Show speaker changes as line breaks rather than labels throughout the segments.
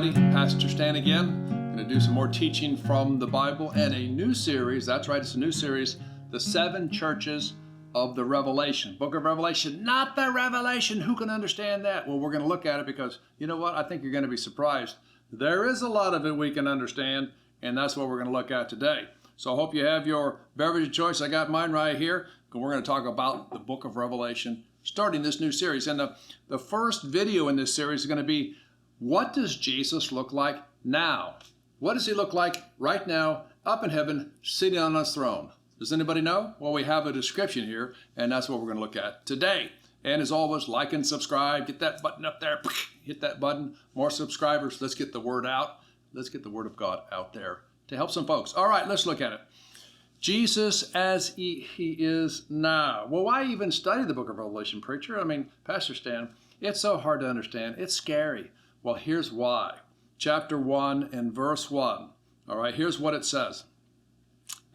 everybody. Pastor Stan again. Going to do some more teaching from the Bible and a new series. That's right, it's a new series. The 7 churches of the Revelation. Book of Revelation, not the Revelation. Who can understand that? Well, we're going to look at it because, you know what? I think you're going to be surprised. There is a lot of it we can understand, and that's what we're going to look at today. So I hope you have your beverage of choice. I got mine right here. We're going to talk about the book of Revelation, starting this new series. And the first video in this series is going to be, what does Jesus look like now? What does he look like right now, up in heaven, sitting on his throne? Does anybody know? Well, we have a description here, and that's what we're going to look at today. And as always, like and subscribe. Get that button up there. Hit that button. More subscribers. Let's get the word out. Let's get the word of God out there to help some folks. All right, let's look at it. Jesus as he is now. Well, why even study the book of Revelation, preacher? I mean, Pastor Stan, it's so hard to understand. It's scary. Well, here's why. Chapter 1 and verse 1. All right, here's what it says.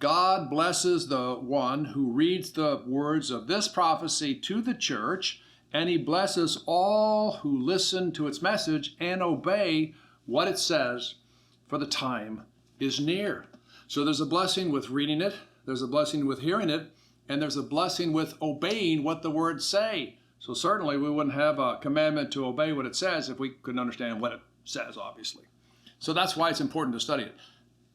God blesses the one who reads the words of this prophecy to the church, and he blesses all who listen to its message and obey what it says, for the time is near. So there's a blessing with reading it, there's a blessing with hearing it, and there's a blessing with obeying what the words say. So certainly we wouldn't have a commandment to obey what it says if we couldn't understand what it says, obviously. So that's why it's important to study it.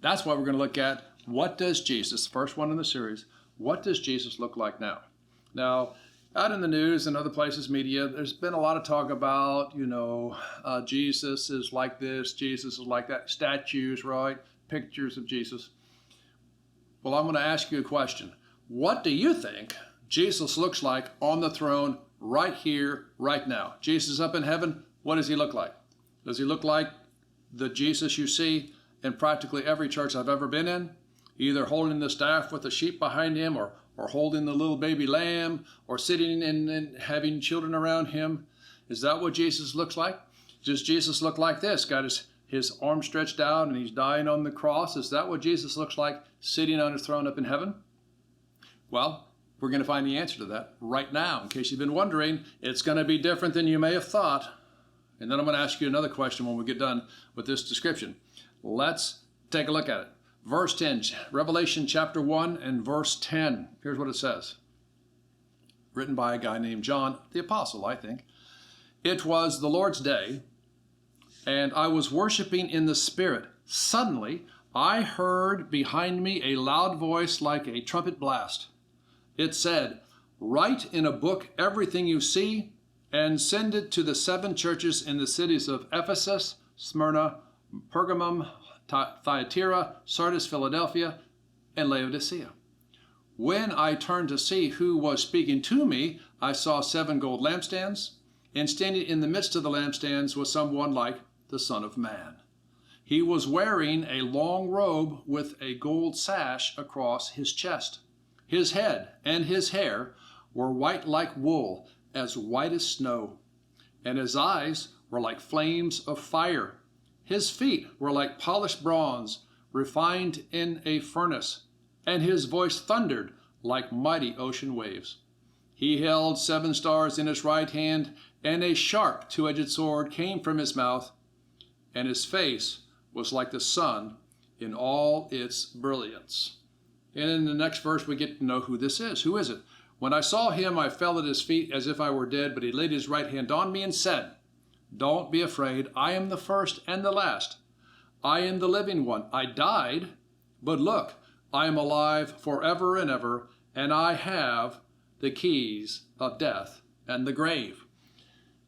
That's why we're going to look at, what does Jesus, the first one in the series, what does Jesus look like now? Now, out in the news and other places, media, there's been a lot of talk about, Jesus is like this, Jesus is like that, statues, right? Pictures of Jesus. Well, I'm going to ask you a question. What do you think Jesus looks like on the throne right here, right now? Jesus up in heaven, what does he look like? Does he look like the Jesus you see in practically every church I've ever been in? Either holding the staff with the sheep behind him, or holding the little baby lamb, or sitting and having children around him. Is that what Jesus looks like? Does Jesus look like this? Got his arms stretched out and he's dying on the cross. Is that what Jesus looks like, sitting on his throne up in heaven? Well, we're going to find the answer to that right now. In case you've been wondering, it's going to be different than you may have thought. And then I'm going to ask you another question when we get done with this description. Let's take a look at it. Verse 10, Revelation chapter 1 and verse 10. Here's what it says. Written by a guy named John, the apostle, I think. It was the Lord's day, and I was worshiping in the Spirit. Suddenly, I heard behind me a loud voice like a trumpet blast. It said, "Write in a book everything you see, and send it to the 7 churches in the cities of Ephesus, Smyrna, Pergamum, Thyatira, Sardis, Philadelphia, and Laodicea." When I turned to see who was speaking to me, I saw 7 gold lampstands, and standing in the midst of the lampstands was someone like the Son of Man. He was wearing a long robe with a gold sash across his chest. His head and his hair were white like wool, as white as snow, and his eyes were like flames of fire. His feet were like polished bronze, refined in a furnace, and his voice thundered like mighty ocean waves. He held 7 stars in his right hand, and a sharp 2-edged sword came from his mouth, and his face was like the sun in all its brilliance. And in the next verse, we get to know who this is. Who is it? When I saw him, I fell at his feet as if I were dead, but he laid his right hand on me and said, "Don't be afraid. I am the first and the last. I am the living one. I died, but look, I am alive forever and ever, and I have the keys of death and the grave."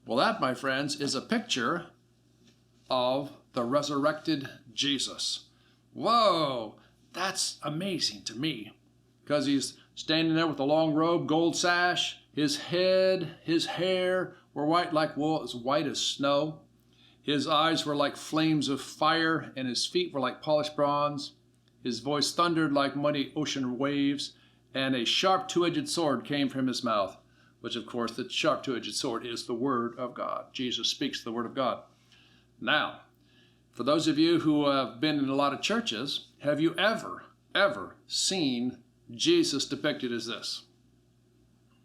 Well, that, my friends, is a picture of the resurrected Jesus. Whoa, that's amazing to me, because he's standing there with a long robe, gold sash, his head, his hair were white like wool, as white as snow. His eyes were like flames of fire, and his feet were like polished bronze. His voice thundered like mighty ocean waves, and a sharp 2-edged sword came from his mouth, which, of course, the sharp 2-edged sword is the Word of God. Jesus speaks the Word of God. Now, for those of you who have been in a lot of churches, have you ever seen Jesus depicted as this?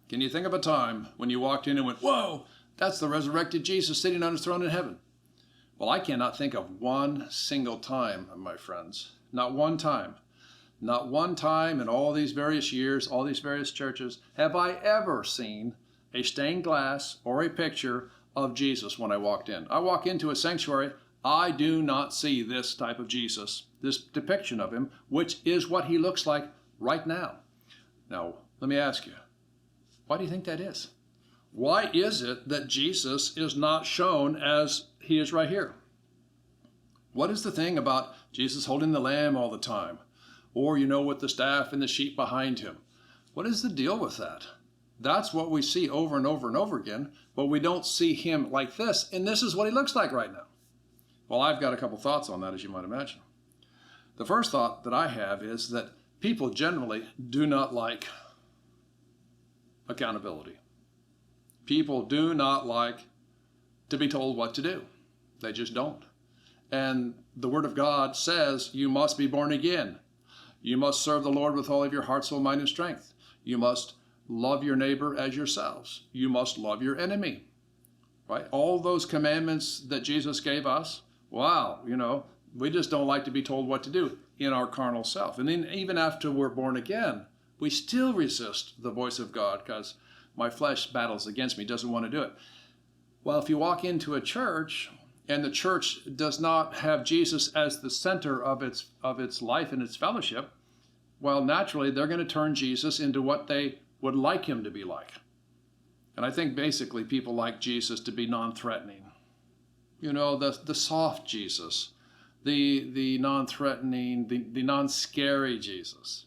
Can you think of a time when you walked in and went, "Whoa, that's the resurrected Jesus sitting on his throne in heaven"? Well, I cannot think of one single time, my friends, not one time in all these various years, all these various churches, have I ever seen a stained glass or a picture of Jesus when I walked in. I walk into a sanctuary, I do not see this type of Jesus, this depiction of him, which is what he looks like right now. Now, let me ask you, why do you think that is? Why is it that Jesus is not shown as he is right here? What is the thing about Jesus holding the lamb all the time? Or, with the staff and the sheep behind him. What is the deal with that? That's what we see over and over and over again, but we don't see him like this, and this is what he looks like right now. Well, I've got a couple thoughts on that, as you might imagine. The first thought that I have is that people generally do not like accountability. People do not like to be told what to do. They just don't. And the Word of God says you must be born again. You must serve the Lord with all of your heart, soul, mind, and strength. You must love your neighbor as yourselves. You must love your enemy, right? All those commandments that Jesus gave us, wow, we just don't like to be told what to do in our carnal self. And then even after we're born again, we still resist the voice of God because my flesh battles against me, doesn't want to do it. Well, if you walk into a church and the church does not have Jesus as the center of its life and its fellowship, well, naturally, they're going to turn Jesus into what they would like him to be like. And I think basically people like Jesus to be non-threatening. The soft Jesus, the non-threatening, the non-scary Jesus.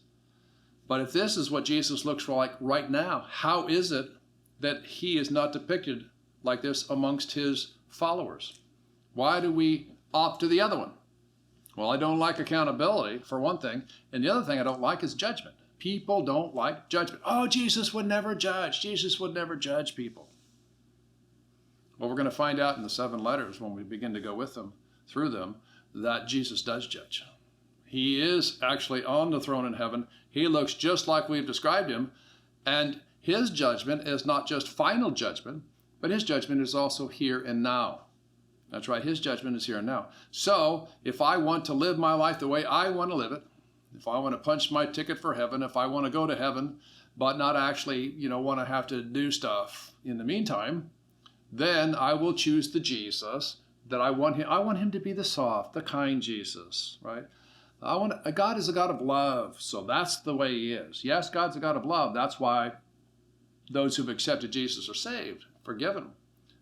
But if this is what Jesus looks like right now, how is it that he is not depicted like this amongst his followers? Why do we opt to the other one? Well, I don't like accountability, for one thing. And the other thing I don't like is judgment. People don't like judgment. Oh, Jesus would never judge. Jesus would never judge people. Well, we're going to find out in the 7 letters when we begin to go through them, that Jesus does judge. He is actually on the throne in heaven. He looks just like we've described him. And his judgment is not just final judgment, but his judgment is also here and now. That's right, his judgment is here and now. So if I want to live my life the way I want to live it, if I want to punch my ticket for heaven, if I want to go to heaven, but not actually, want to have to do stuff in the meantime, then I will choose the Jesus that I want him. I want him to be the soft, the kind Jesus, right? God is a God of love, so that's the way he is. Yes, God's a God of love. That's why those who've accepted Jesus are saved, forgiven.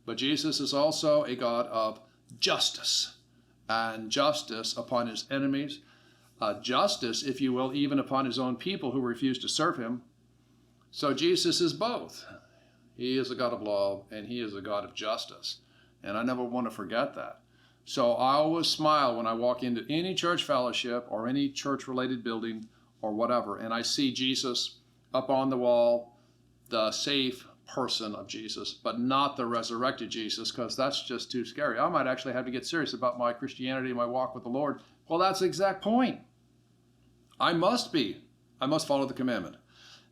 But Jesus is also a God of justice, and justice upon his enemies, justice, if you will, even upon his own people who refuse to serve him. So Jesus is both. He is a God of love, and he is a God of justice. And I never want to forget that. So I always smile when I walk into any church fellowship or any church-related building or whatever, and I see Jesus up on the wall, the safe person of Jesus, but not the resurrected Jesus, because that's just too scary. I might actually have to get serious about my Christianity, my walk with the Lord. Well, that's the exact point. I must follow the commandment.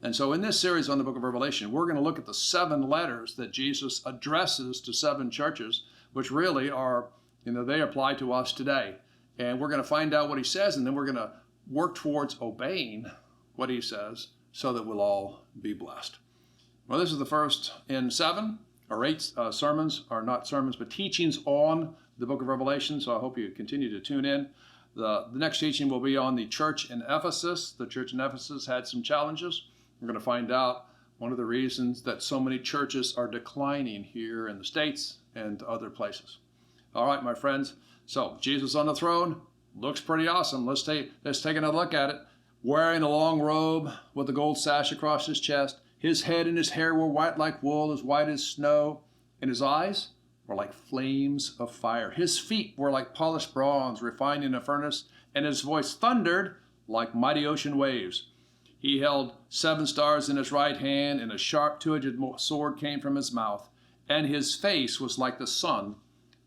And so in this series on the book of Revelation, we're going to look at the 7 letters that Jesus addresses to 7 churches, which really are, they apply to us today. And we're going to find out what he says, and then we're going to work towards obeying what he says so that we'll all be blessed. Well, this is the first in 7 or 8 sermons, or not sermons, but teachings on the book of Revelation. So I hope you continue to tune in. The next teaching will be on the church in Ephesus. The church in Ephesus had some challenges. We're going to find out one of the reasons that so many churches are declining here in the States and other places. All right, my friends. So Jesus on the throne looks pretty awesome. Let's take another look at it. Wearing a long robe with a gold sash across his chest. His head and his hair were white like wool, as white as snow, and his eyes were like flames of fire. His feet were like polished bronze refined in a furnace, and his voice thundered like mighty ocean waves. He held 7 stars in his right hand, and a sharp two-edged sword came from his mouth, and his face was like the sun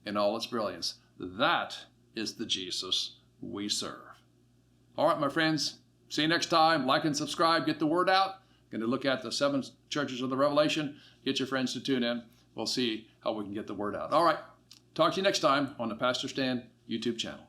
in all its brilliance. That is the Jesus we serve. All right, my friends, see you next time. Like and subscribe. Get the word out. Going to look at the 7 churches of the Revelation. Get your friends to tune in. We'll see how we can get the word out. All right. Talk to you next time on the Pastor Stan YouTube channel.